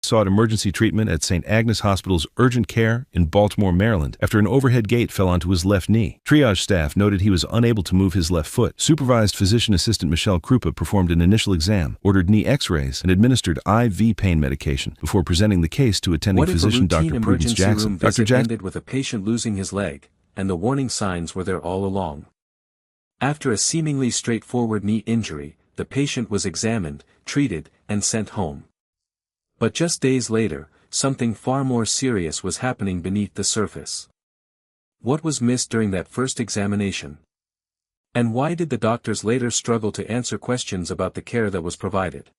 sought emergency treatment at St. Agnes Hospital's urgent care in Baltimore, Maryland, after an overhead gate fell onto his left knee. Triage staff noted he was unable to move his left foot. Supervised physician assistant Michelle Krupa performed an initial exam, ordered knee x-rays, and administered IV pain medication before presenting the case to attending physician Dr. Prudence Jackson. Dr. Jackson ended with a patient losing his leg, and the warning signs were there all along. After a seemingly straightforward knee injury, the patient was examined, treated, and sent home. But just days later, something far more serious was happening beneath the surface. What was missed during that first examination? And why did the doctors later struggle to answer questions about the care that was provided?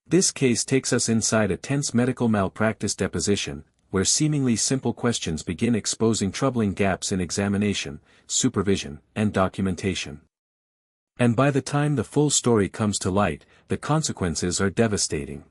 This case takes us inside a tense medical malpractice deposition, where seemingly simple questions begin exposing troubling gaps in examination, supervision, and documentation. And by the time the full story comes to light, the consequences are devastating.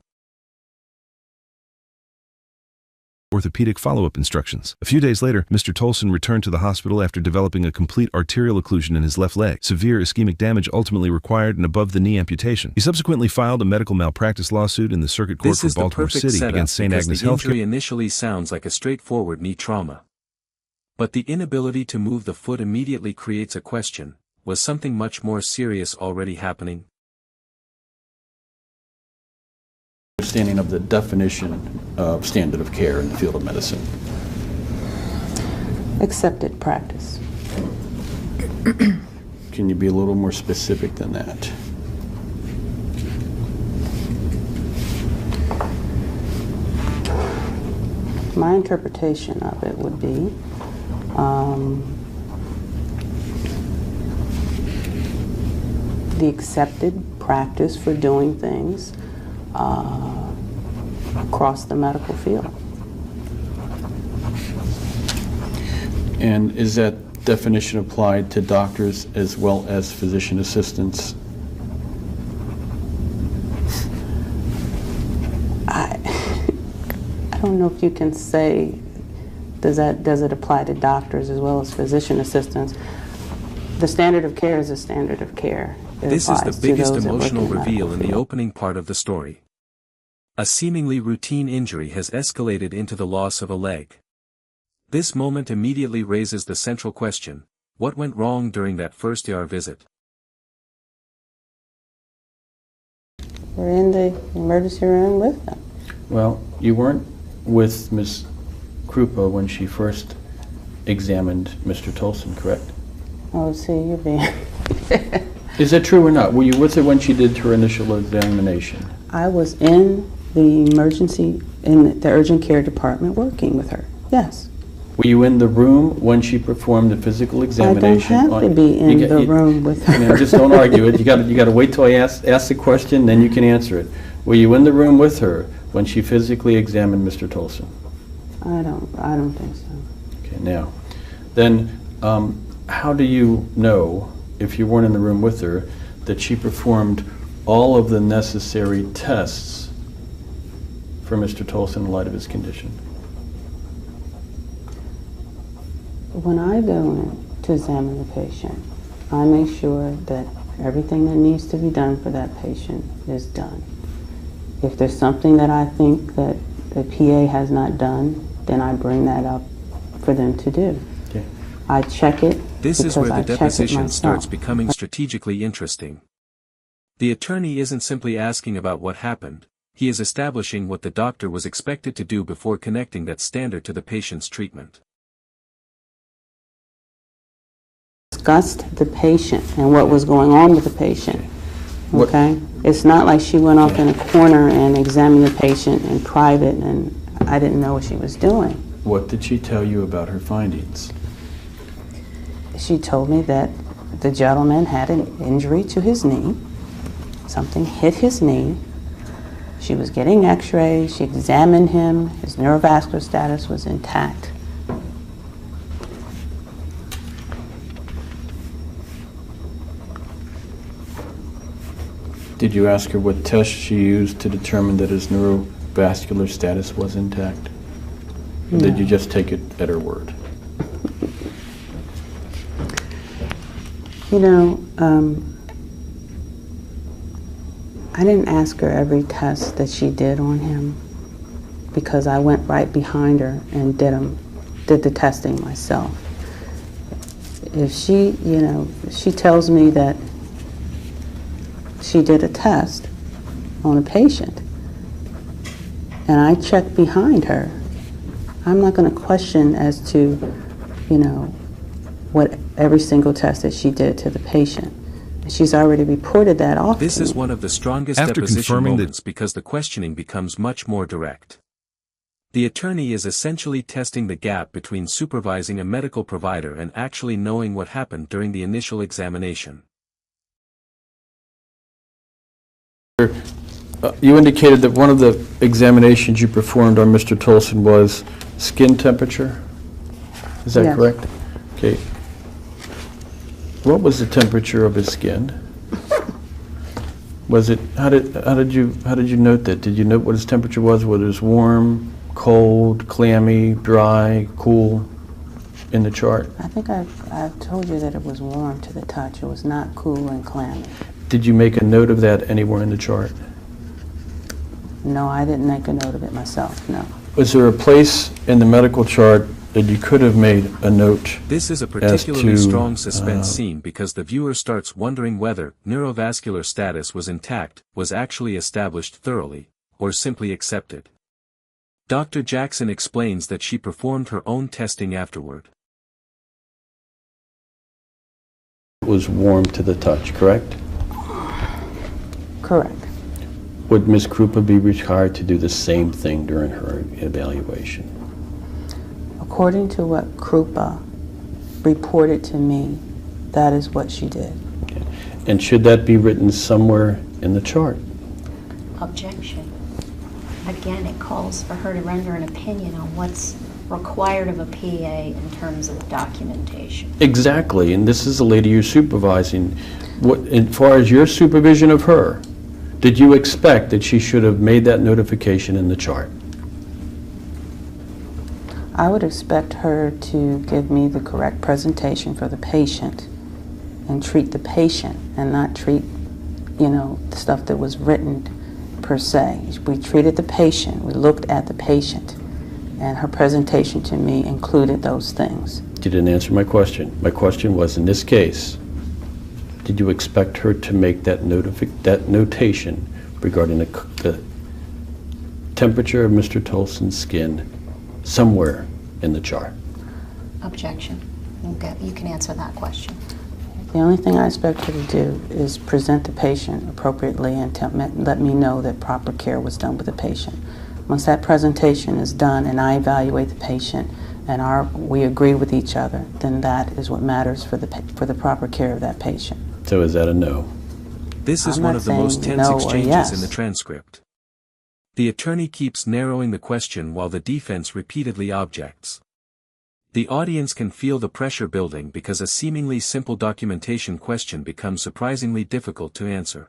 Orthopedic follow-up instructions. A few days later, Mr. Tolson returned to the hospital after developing a complete arterial occlusion in his left leg. Severe ischemic damage ultimately required an above-the-knee amputation. He subsequently filed a medical malpractice lawsuit in the Circuit Court for Baltimore City against St. Agnes Healthcare. The injury initially sounds like a straightforward knee trauma. But the inability to move the foot immediately creates a question: was something much more serious already happening? Understanding of the definition of standard of care in the field of medicine. Accepted practice. Can you be a little more specific than that? My interpretation of it would be the accepted practice for doing things across the medical field. And is that definition applied to doctors as well as physician assistants? I don't know if you can say, does it apply to doctors as well as physician assistants? The standard of care is a standard of care. This is the biggest emotional reveal in the opening part of the story. A seemingly routine injury has escalated into the loss of a leg. This moment immediately raises the central question: what went wrong during that first ER visit? We're in the emergency room with them. Well, you weren't with Ms. Krupa when she first examined Mr. Tolson, correct? Oh, see, you're being... Is that true or not? Were you with her when she did her initial examination? I was in the urgent care department working with her, yes. Were you in the room when she performed the physical examination? I don't have to be in the room with her. Just don't argue it. You got to wait till I ask the question, then you can answer it. Were you in the room with her when she physically examined Mr. Tolson? I don't think so. Okay, now, then how do you know, if you weren't in the room with her, that she performed all of the necessary tests for Mr. Tolson in light of his condition? When I go in to examine the patient, I make sure that everything that needs to be done for that patient is done. If there's something that I think that the PA has not done, then I bring that up for them to do. Okay. I check it. This is where the deposition starts becoming strategically interesting. The attorney isn't simply asking about what happened, he is establishing what the doctor was expected to do before connecting that standard to the patient's treatment. Discussed the patient and what was going on with the patient. Okay? It's not like she went off in a corner and examined the patient in private and I didn't know what she was doing. What did she tell you about her findings? She told me that the gentleman had an injury to his knee. Something hit his knee. She was getting x-rays. She examined him. His neurovascular status was intact. Did you ask her what tests she used to determine that his neurovascular status was intact? Or did you just take it at her word? You know, I didn't ask her every test that she did on him because I went right behind her and did the testing myself. If she, she tells me that she did a test on a patient and I check behind her, I'm not going to question as to, what every single test that she did to the patient. She's already reported that off to me. This is one of the strongest After deposition confirming moments because the questioning becomes much more direct. The attorney is essentially testing the gap between supervising a medical provider and actually knowing what happened during the initial examination. You indicated that one of the examinations you performed on Mr. Tolson was skin temperature. Is that Yes. correct? Okay. What was the temperature of his skin? Was it, how did you note that? Did you note what his temperature was, whether it was warm, cold, clammy, dry, cool in the chart? I think I've told you that it was warm to the touch. It was not cool and clammy. Did you make a note of that anywhere in the chart? No, I didn't make a note of it myself, no. Was there a place in the medical chart that you could have made a note? This is a particularly to, strong suspense scene because the viewer starts wondering whether neurovascular status was intact, was actually established thoroughly, or simply accepted. Dr. Jackson explains that she performed her own testing afterward. It was warm to the touch, correct? Correct. Would Ms. Krupa be required to do the same thing during her evaluation? According to what Krupa reported to me, that is what she did. Okay. And should that be written somewhere in the chart? Objection. Again, it calls for her to render an opinion on what's required of a PA in terms of documentation. Exactly, and this is the lady you're supervising. What, as far as your supervision of her, did you expect that she should have made that notification in the chart? I would expect her to give me the correct presentation for the patient and treat the patient and not treat, the stuff that was written per se. We treated the patient, we looked at the patient, and her presentation to me included those things. You didn't answer my question. My question was, in this case, did you expect her to make that notation regarding the temperature of Mr. Tolson's skin somewhere in the chart? Objection. You can answer that question. The only thing I expect her to do is present the patient appropriately and let me know that proper care was done with the patient. Once that presentation is done and I evaluate the patient and we agree with each other, then that is what matters for the proper care of that patient. So is that a no? This is I'm one not of the most saying tense no or exchanges yes. in the transcript. The attorney keeps narrowing the question while the defense repeatedly objects. The audience can feel the pressure building because a seemingly simple documentation question becomes surprisingly difficult to answer.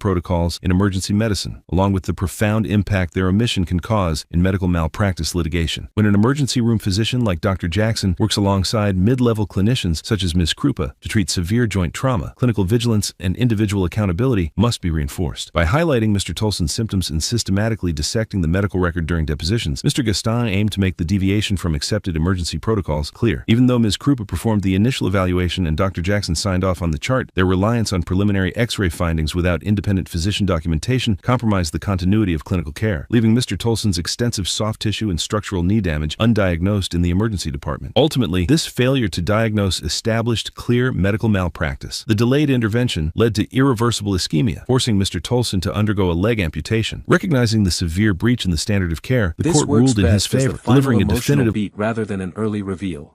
Protocols in emergency medicine, along with the profound impact their omission can cause in medical malpractice litigation. When an emergency room physician like Dr. Jackson works alongside mid-level clinicians such as Ms. Krupa to treat severe joint trauma, clinical vigilance and individual accountability must be reinforced. By highlighting Mr. Tolson's symptoms and systematically dissecting the medical record during depositions, Mr. Gaston aimed to make the deviation from accepted emergency protocols clear. Even though Ms. Krupa performed the initial evaluation and Dr. Jackson signed off on the chart, their reliance on preliminary X-ray findings without independent physician documentation compromised the continuity of clinical care, leaving Mr. Tolson's extensive soft tissue and structural knee damage undiagnosed in the emergency department. Ultimately, this failure to diagnose established clear medical malpractice. The delayed intervention led to irreversible ischemia, forcing Mr. Tolson to undergo a leg amputation. Recognizing the severe breach in the standard of care, the court ruled in his favor, delivering a definitive beat rather than an early reveal.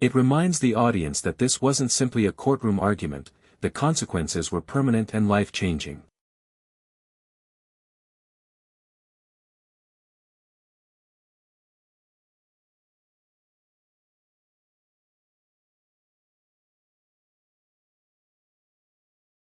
It reminds the audience that this wasn't simply a courtroom argument. The consequences were permanent and life-changing.